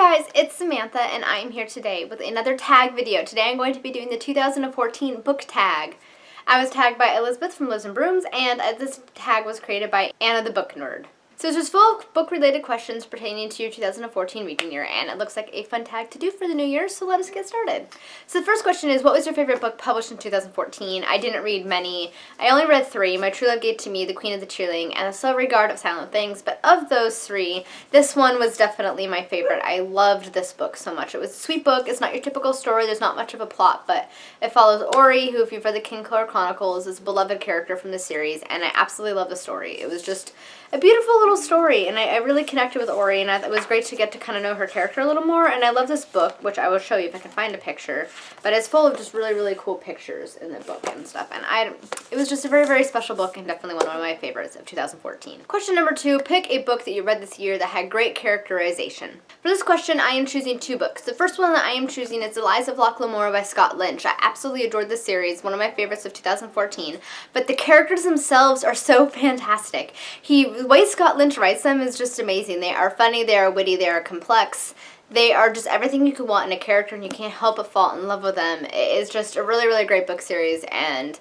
Hi guys, it's Samantha and I am here today with another tag video. Today I'm going to be doing the 2014 book tag. I was tagged by Elizabeth from Lives and Brooms, and this tag was created by Anna the Book Nerd. So it's just full of book-related questions pertaining to your 2014 reading year, and it looks like a fun tag to do for the new year, so let us get started. So the first question is, what was your favorite book published in 2014? I didn't read many. I only read 3, My True Love Gave to Me, The Queen of the Cheerling, and The Slow Regard of Silent Things, but of those 3, this one was definitely my favorite. I loved this book so much. It was a sweet book. It's not your typical story. There's not much of a plot, but it follows Ori, who, if you've read the Kingkiller Chronicles, is a beloved character from the series, and I absolutely love the story. It was just a beautiful little story, and I really connected with Ori, and it was great to get to kind of know her character a little more, and I love this book, which I will show you if I can find a picture, but it's full of just really, really cool pictures in the book and stuff, and it was just a very, very special book, and definitely one of my favorites of 2014. Question number 2, pick a book that you read this year that had great characterization. For this question, I am choosing 2 books. The first one that I am choosing is The Lies of Locke Lamora by Scott Lynch. I absolutely adored this series, one of my favorites of 2014, but the characters themselves are so fantastic. The way Scott Lynch writes them is just amazing. They are funny, they are witty, they are complex. They are just everything you could want in a character, and you can't help but fall in love with them. It is just a really, really great book series, and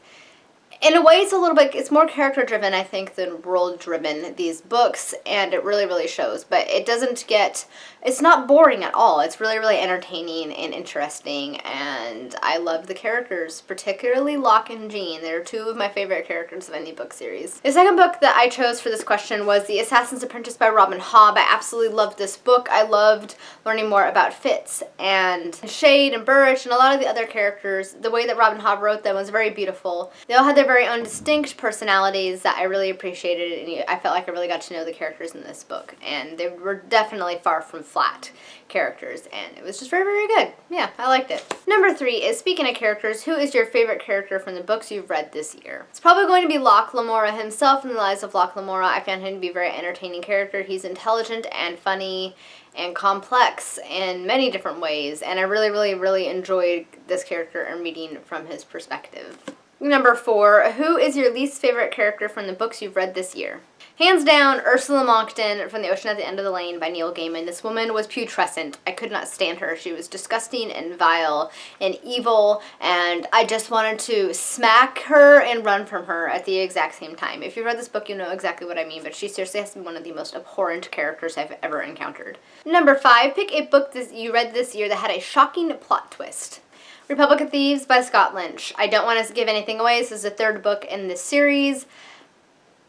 in a way it's more character driven, I think, than world driven, these books, and it really, really shows. But it's not boring at all. It's really, really entertaining and interesting, and I love the characters, particularly Locke and Jean. They're 2 of my favorite characters of any book series. The second book that I chose for this question was The Assassin's Apprentice by Robin Hobb. I absolutely loved this book. I loved learning more about Fitz and Shade and Burrich and a lot of the other characters. The way that Robin Hobb wrote them was very beautiful. They all had their very own distinct personalities that I really appreciated, and I felt like I really got to know the characters in this book, and they were definitely far from flat characters, and it was just very, very good. Yeah, I liked it. Number 3 is, speaking of characters, who is your favorite character from the books you've read this year? It's probably going to be Locke Lamora himself in The Lies of Locke Lamora. I found him to be a very entertaining character. He's intelligent and funny and complex in many different ways, and I really, really, really enjoyed this character and reading from his perspective. Number 4, who is your least favorite character from the books you've read this year? Hands down, Ursula Monckton from The Ocean at the End of the Lane by Neil Gaiman. This woman was putrescent. I could not stand her. She was disgusting and vile and evil, and I just wanted to smack her and run from her at the exact same time. If you've read this book, you know exactly what I mean, but she seriously has to be one of the most abhorrent characters I've ever encountered. Number 5, pick a book you read this year that had a shocking plot twist. Republic of Thieves by Scott Lynch. I don't want to give anything away. This is the 3rd book in this series.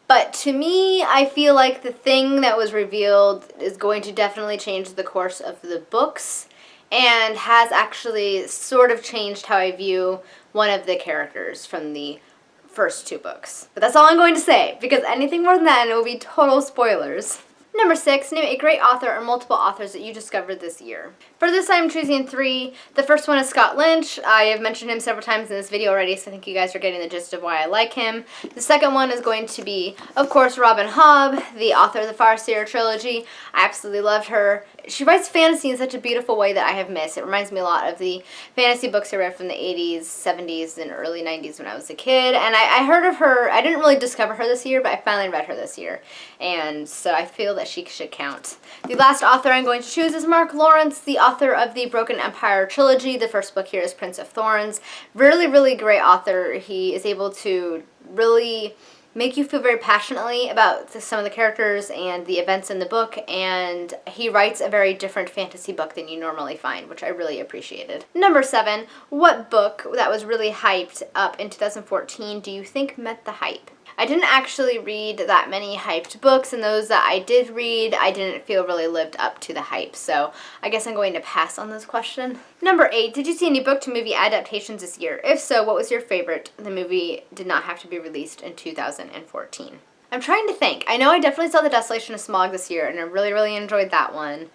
But to me, I feel like the thing that was revealed is going to definitely change the course of the books, and has actually sort of changed how I view one of the characters from the first 2 books. But that's all I'm going to say, because anything more than that, it will be total spoilers. Number 6, name a great author or multiple authors that you discovered this year. For this, I'm choosing 3. The first one is Scott Lynch. I have mentioned him several times in this video already, so I think you guys are getting the gist of why I like him. The second one is going to be, of course, Robin Hobb, the author of the Farseer trilogy. I absolutely loved her. She writes fantasy in such a beautiful way that I have missed. It reminds me a lot of the fantasy books I read from the 80s, 70s, and early 90s when I was a kid. And I heard of her. I didn't really discover her this year, but I finally read her this year. And so I feel that she should count. The last author I'm going to choose is Mark Lawrence, the author of the Broken Empire trilogy. The first book here is Prince of Thorns. Really, really great author. He is able to really make you feel very passionately about some of the characters and the events in the book, and he writes a very different fantasy book than you normally find, which I really appreciated. Number 7, what book that was really hyped up in 2014 do you think met the hype? I didn't actually read that many hyped books, and those that I did read, I didn't feel really lived up to the hype, so I guess I'm going to pass on this question. Number 8, did you see any book-to-movie adaptations this year? If so, what was your favorite? The movie did not have to be released in 2014. I'm trying to think. I know I definitely saw The Desolation of Smaug this year, and I really, really enjoyed that one.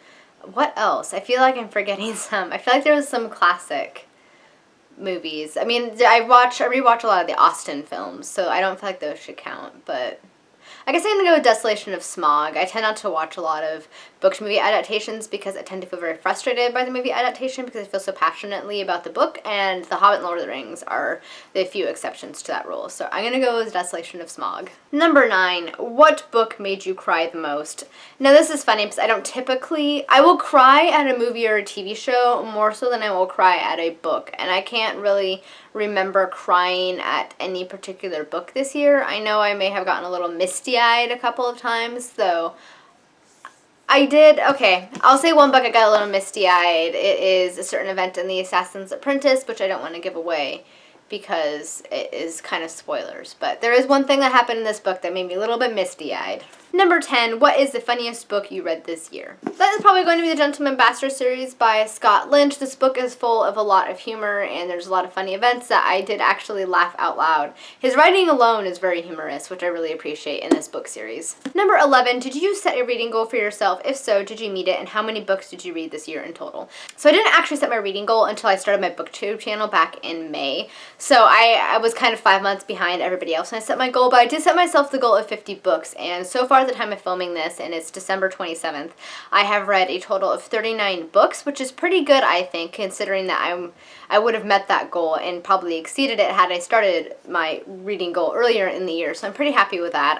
What else? I feel like I'm forgetting some. I feel like there was some classic movies. I mean, I rewatch a lot of the Austen films, so I don't feel like those should count, but I guess I'm gonna go with Desolation of Smog. I tend not to watch a lot of book to movie adaptations because I tend to feel very frustrated by the movie adaptation because I feel so passionately about the book, and The Hobbit and Lord of the Rings are the few exceptions to that rule. So I'm gonna go with Desolation of Smog. Number 9, what book made you cry the most? Now this is funny because I will cry at a movie or a TV show more so than I will cry at a book, and I can't really remember crying at any particular book this year. I know I may have gotten a little misty-eyed a couple of times, though. Okay, I'll say one book I got a little misty-eyed. It is a certain event in The Assassin's Apprentice, which I don't want to give away because it is kind of spoilers. But there is one thing that happened in this book that made me a little bit misty-eyed. Number 10, what is the funniest book you read this year? That is probably going to be the Gentleman Bastard series by Scott Lynch. This book is full of a lot of humor, and there's a lot of funny events that I did actually laugh out loud. His writing alone is very humorous, which I really appreciate in this book series. Number 11, did you set a reading goal for yourself? If so, did you meet it, and how many books did you read this year in total? So I didn't actually set my reading goal until I started my Booktube channel back in May. So I was kind of 5 months behind everybody else when I set my goal, but I did set myself the goal of 50 books, and so far at the time of filming this, and it's December 27th, I have read a total of 39 books, which is pretty good, I think, considering that I would have met that goal and probably exceeded it had I started my reading goal earlier in the year, so I'm pretty happy with that.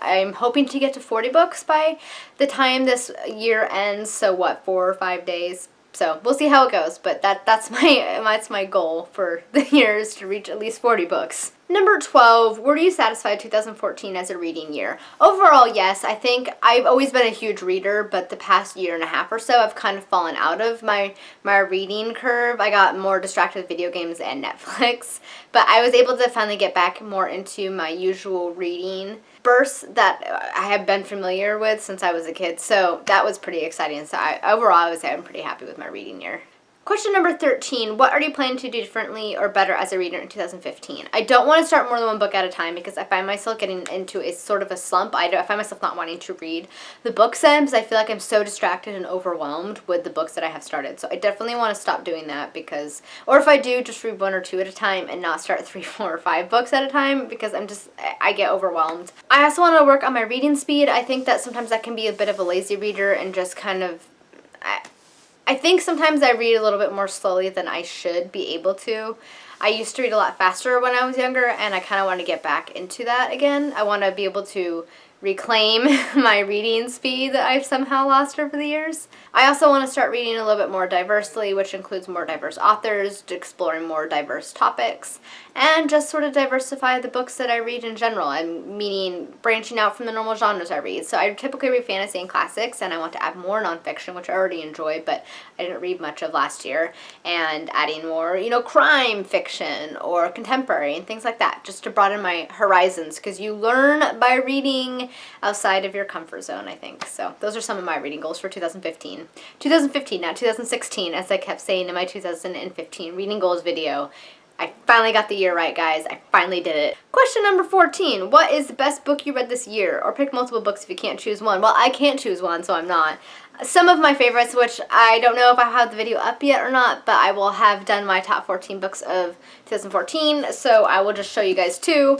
I'm hoping to get to 40 books by the time this year ends, so what, 4 or 5 days? So we'll see how it goes, but that's my goal for the year, is to reach at least 40 books. Number 12, were you satisfied 2014 as a reading year? Overall, yes. I think I've always been a huge reader, but the past year and a half or so, I've kind of fallen out of my reading curve. I got more distracted with video games and Netflix, but I was able to finally get back more into my usual reading bursts that I have been familiar with since I was a kid, so that was pretty exciting. So overall, I would say I'm pretty happy with my reading year. Question number 13, what are you planning to do differently or better as a reader in 2015? I don't want to start more than one book at a time because I find myself getting into a sort of a slump. I find myself not wanting to read the books then because I feel like I'm so distracted and overwhelmed with the books that I have started. So I definitely want to stop doing that because, or if I do, just read 1 or 2 at a time and not start 3, 4, or 5 books at a time because I get overwhelmed. I also want to work on my reading speed. I think that sometimes I can be a bit of a lazy reader and just kind of, I think sometimes I read a little bit more slowly than I should be able to. I used to read a lot faster when I was younger, and I kind of want to get back into that again. I want to be able to reclaim my reading speed that I've somehow lost over the years. I also want to start reading a little bit more diversely, which includes more diverse authors, exploring more diverse topics, and just sort of diversify the books that I read in general, and meaning branching out from the normal genres I read. So I typically read fantasy and classics, and I want to add more nonfiction, which I already enjoy, but I didn't read much of last year, and adding more, crime fiction or contemporary and things like that, just to broaden my horizons, because you learn by reading outside of your comfort zone, I think. So those are some of my reading goals for 2015. 2015, not 2016, as I kept saying in my 2015 reading goals video. I finally got the year right, guys. I finally did it. Question number 14. What is the best book you read this year? Or pick multiple books if you can't choose one. Well, I can't choose one, so I'm not. Some of my favorites, which I don't know if I have the video up yet or not, but I will have done my top 14 books of 2014, so I will just show you guys 2.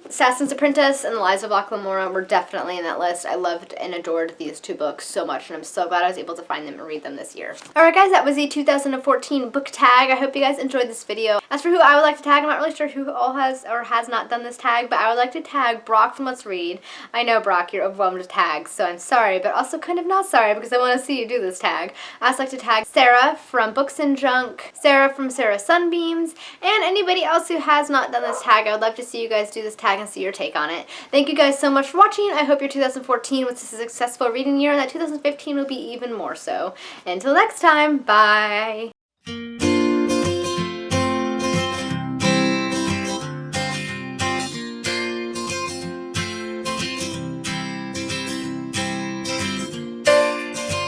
Assassin's Apprentice and The Lies of Locke Lamora were definitely in that list. I loved and adored these 2 books so much, and I'm so glad I was able to find them and read them this year. Alright guys, that was the 2014 book tag. I hope you guys enjoyed this video. As for who I would like to tag, I'm not really sure who all has or has not done this tag, but I would like to tag Brock from Let's Read. I know, Brock, you're overwhelmed with tags, so I'm sorry, but also kind of not sorry because I want to see you do this tag. I also like to tag Sarah from Books and Junk, Sarah from Sarah Sunbeams, and anybody else who has not done this tag. I would love to see you guys do this tag and see your take on it. Thank you guys so much for watching. I hope your 2014 was a successful reading year and that 2015 will be even more so. Until next time, bye!